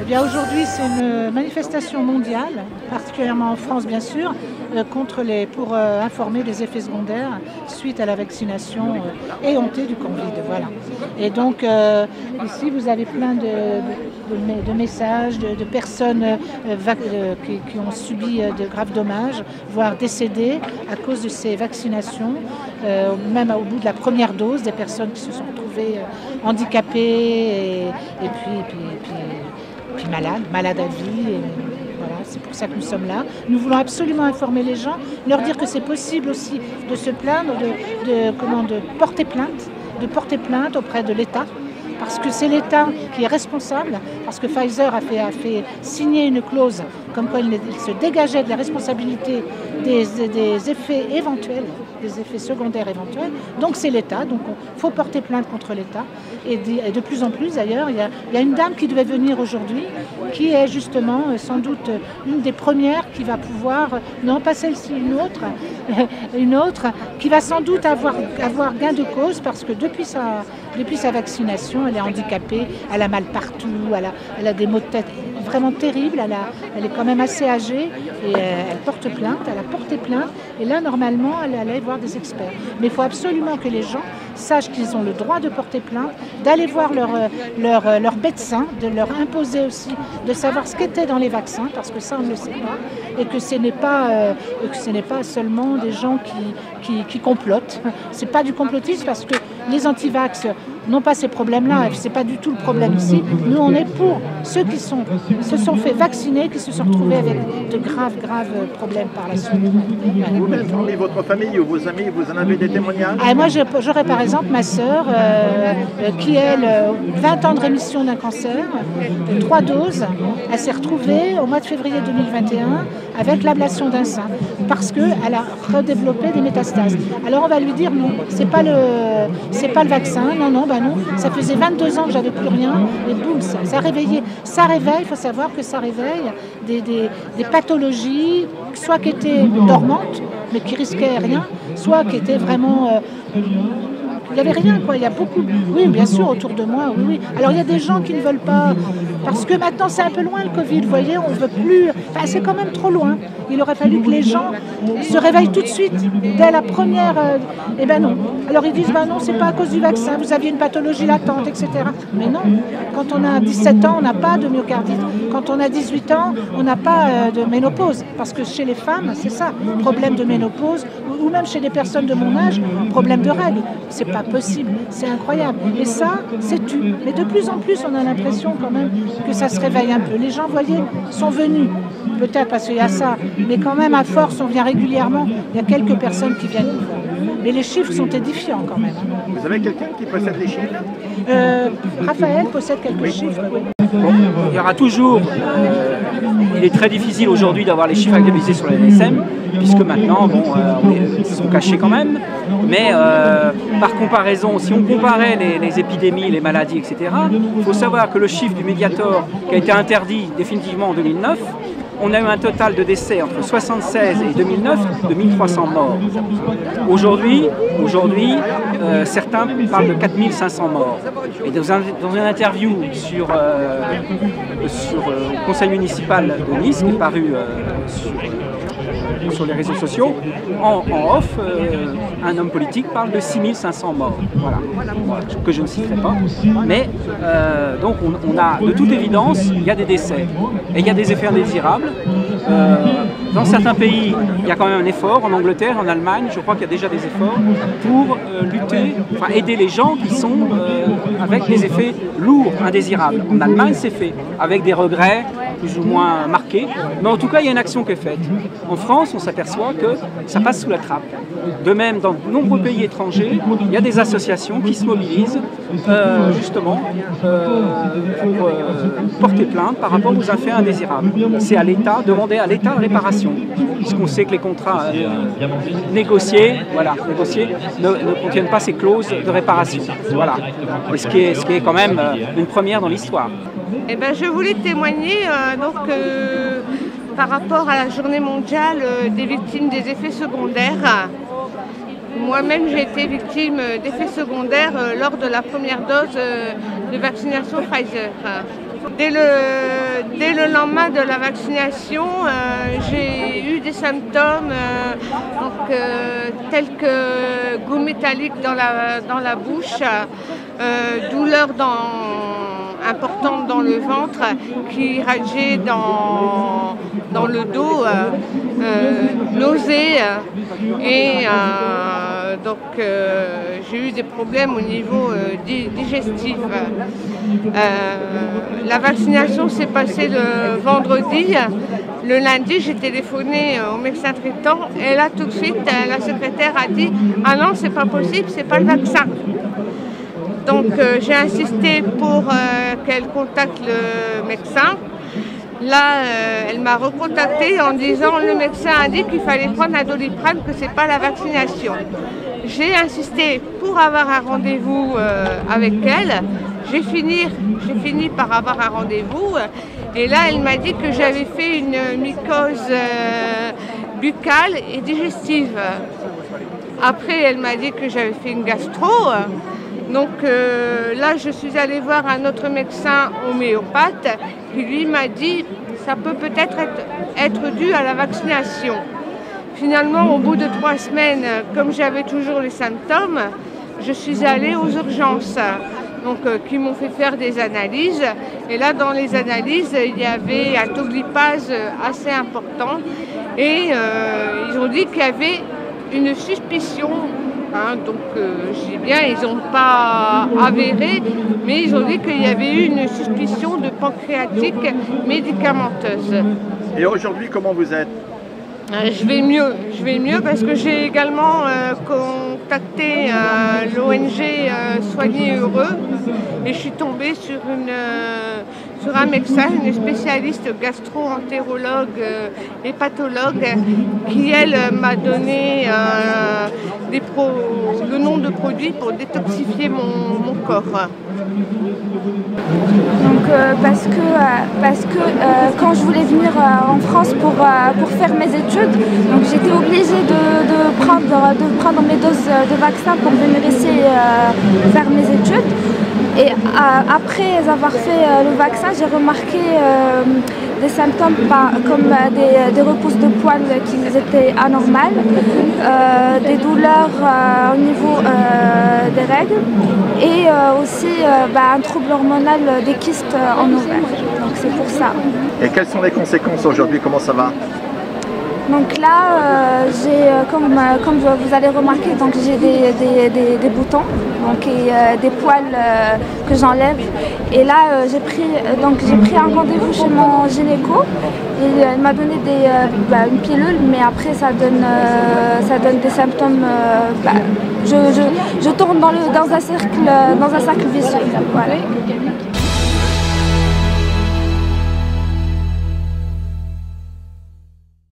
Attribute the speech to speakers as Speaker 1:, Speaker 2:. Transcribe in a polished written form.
Speaker 1: bien aujourd'hui, c'est une manifestation mondiale, particulièrement en France bien sûr, pour informer des effets secondaires suite à la vaccination éhontée du Covid. Voilà. Et donc ici, vous avez plein de messages de personnes qui ont subi de graves dommages, voire décédées à cause de ces vaccinations, même au bout de la première dose, des personnes qui se sont retrouvées handicapées et puis malades à vie. Voilà, c'est pour ça que nous sommes là. Nous voulons absolument informer les gens, leur dire que c'est possible aussi de se plaindre, de porter plainte auprès de l'État. Parce que c'est l'État qui est responsable, parce que Pfizer a fait signer une clause comme quoi il se dégageait de la responsabilité des effets éventuels, des effets secondaires éventuels. Donc c'est l'État, donc il faut porter plainte contre l'État. Et de plus en plus d'ailleurs, il y a une dame qui devait venir aujourd'hui, qui est justement sans doute une des premières qui va pouvoir, non pas celle-ci, une autre, qui va sans doute avoir gain de cause parce que depuis sa vaccination, elle est handicapée, elle a mal partout, elle a des maux de tête vraiment terribles, elle est quand même assez âgée et elle a porté plainte et là normalement elle allait voir des experts. Mais il faut absolument que les gens sachent qu'ils ont le droit de porter plainte, d'aller voir leur médecin, de leur imposer aussi de savoir ce qu'était dans les vaccins, parce que ça on ne le sait pas, et que ce n'est pas seulement des gens qui complotent. C'est pas du complotisme parce que les antivax n'ont pas ces problèmes-là, c'est pas du tout le problème ici. Nous on est pour ceux qui se sont fait vacciner, qui se sont retrouvés avec de graves problèmes par la suite.
Speaker 2: Vous-même, parmi votre famille ou vos amis, vous en avez des témoignages?
Speaker 1: Moi j'aurais par exemple ma sœur qui elle 20 ans de rémission d'un cancer, 3 doses, elle s'est retrouvée au mois de février 2021 avec l'ablation d'un sein parce qu'elle a redéveloppé des métastases. Alors on va lui dire non, c'est pas le vaccin, non, ça faisait 22 ans que j'avais plus rien et boum, ça réveillait. Ça réveille, il faut savoir que ça réveille des pathologies, soit qui étaient dormantes mais qui risquaient rien, soit qui étaient vraiment... il n'y avait rien, quoi. Il y a beaucoup, oui, bien sûr, autour de moi, oui. Alors il y a des gens qui ne veulent pas, parce que maintenant c'est un peu loin le Covid, vous voyez, on ne veut plus, enfin, c'est quand même trop loin. Il aurait fallu que les gens se réveillent tout de suite, dès la première, eh ben non. Alors ils disent, non, c'est pas à cause du vaccin, vous aviez une pathologie latente, etc. Mais non, quand on a 17 ans, on n'a pas de myocardite. Quand on a 18 ans, on n'a pas de ménopause. Parce que chez les femmes, c'est ça, problème de ménopause, ou même chez des personnes de mon âge, problème de règles. C'est pas possible, c'est incroyable. Et ça, c'est tu. Mais de plus en plus, on a l'impression quand même que ça se réveille un peu. Les gens, vous voyez, sont venus, peut-être parce qu'il y a ça, mais quand même, à force, on vient régulièrement. Il y a quelques personnes qui viennent nous voir. Mais les chiffres sont édifiants quand même.
Speaker 2: Vous avez quelqu'un qui possède les chiffres?
Speaker 1: Raphaël possède quelques chiffres, oui.
Speaker 3: Bon, il y aura toujours, il est très difficile aujourd'hui d'avoir les chiffres actualisés sur la NSM, puisque maintenant, ils sont cachés quand même, mais par comparaison, si on comparait les épidémies, les maladies, etc., il faut savoir que le chiffre du Mediator, qui a été interdit définitivement en 2009, on a eu un total de décès entre 1976 et 2009 de 1300 morts. Aujourd'hui, certains parlent de 4500 morts. Et dans une interview sur le conseil municipal de Nice, qui est paru sur les réseaux sociaux, en off, un homme politique parle de 6500 morts, voilà, que je ne citerai pas. Mais donc on a, de toute évidence, il y a des décès et il y a des effets indésirables. Dans certains pays, il y a quand même un effort. En Angleterre, en Allemagne, je crois qu'il y a déjà des efforts pour aider les gens qui sont avec des effets lourds, indésirables. En Allemagne, c'est fait, avec des regrets plus ou moins marqués. Mais en tout cas, il y a une action qui est faite. En France, on s'aperçoit que ça passe sous la trappe. De même, dans de nombreux pays étrangers, il y a des associations qui se mobilisent justement pour porter plainte par rapport aux effets indésirables. C'est à l'État, demander à l'État de réparation, puisqu'on sait que les contrats négociés ne contiennent pas ces clauses de réparation. Voilà. Et ce qui est quand même une première dans l'histoire.
Speaker 4: Eh ben, je voulais témoigner par rapport à la journée mondiale des victimes des effets secondaires. Moi-même, j'ai été victime d'effets secondaires lors de la première dose de vaccination Pfizer. Dès le lendemain de la vaccination, j'ai eu des symptômes tels que goût métallique dans la bouche, douleur importante dans le ventre qui irradiait dans le dos, nausées et donc j'ai eu des problèmes au niveau digestif. La vaccination s'est passée le vendredi. Le lundi, j'ai téléphoné au médecin traitant et là tout de suite la secrétaire a dit « Ah non, c'est pas possible, c'est pas le vaccin ». Donc j'ai insisté pour qu'elle contacte le médecin. Là, elle m'a recontacté en disant le médecin a dit qu'il fallait prendre un Doliprane, que c'est pas la vaccination. J'ai insisté pour avoir un rendez-vous avec elle. J'ai fini par avoir un rendez-vous et là elle m'a dit que j'avais fait une mycose buccale et digestive. Après elle m'a dit que j'avais fait une gastro. Donc là je suis allée voir un autre médecin homéopathe qui lui m'a dit ça peut peut-être être dû à la vaccination. Finalement au bout de 3 semaines, comme j'avais toujours les symptômes, je suis allée aux urgences. Donc, qui m'ont fait faire des analyses. Et là, dans les analyses, il y avait un taux de lipase assez important. Et ils ont dit qu'il y avait une suspicion. Donc, je dis bien, ils n'ont pas avéré, mais ils ont dit qu'il y avait eu une suspicion de pancréatite médicamenteuse.
Speaker 2: Et aujourd'hui, comment vous êtes ?
Speaker 4: Je vais mieux parce que j'ai également contacté l'ONG Soigner Heureux et je suis tombée sur un médecin, une spécialiste gastro-entérologue et pathologue qui, elle, m'a donné le nom de produits pour détoxifier mon corps.
Speaker 5: Donc parce que quand je voulais venir en France pour faire mes études, donc j'étais obligée de prendre mes doses de vaccin pour venir ici faire mes études. Et après avoir fait le vaccin, j'ai remarqué des symptômes comme des repousses de poils qui étaient anormales, des douleurs au niveau des règles et aussi un trouble hormonal des kystes en ovaire. Donc c'est pour ça.
Speaker 2: Et quelles sont les conséquences aujourd'hui? Comment ça va?
Speaker 5: Donc là, j'ai, comme vous allez remarquer, donc j'ai des boutons, donc des poils que j'enlève. Et là, j'ai pris un rendez-vous chez mon gynéco. Et elle m'a donné une pilule, mais après ça donne des symptômes. Je tourne dans un cercle vicieux. Voilà.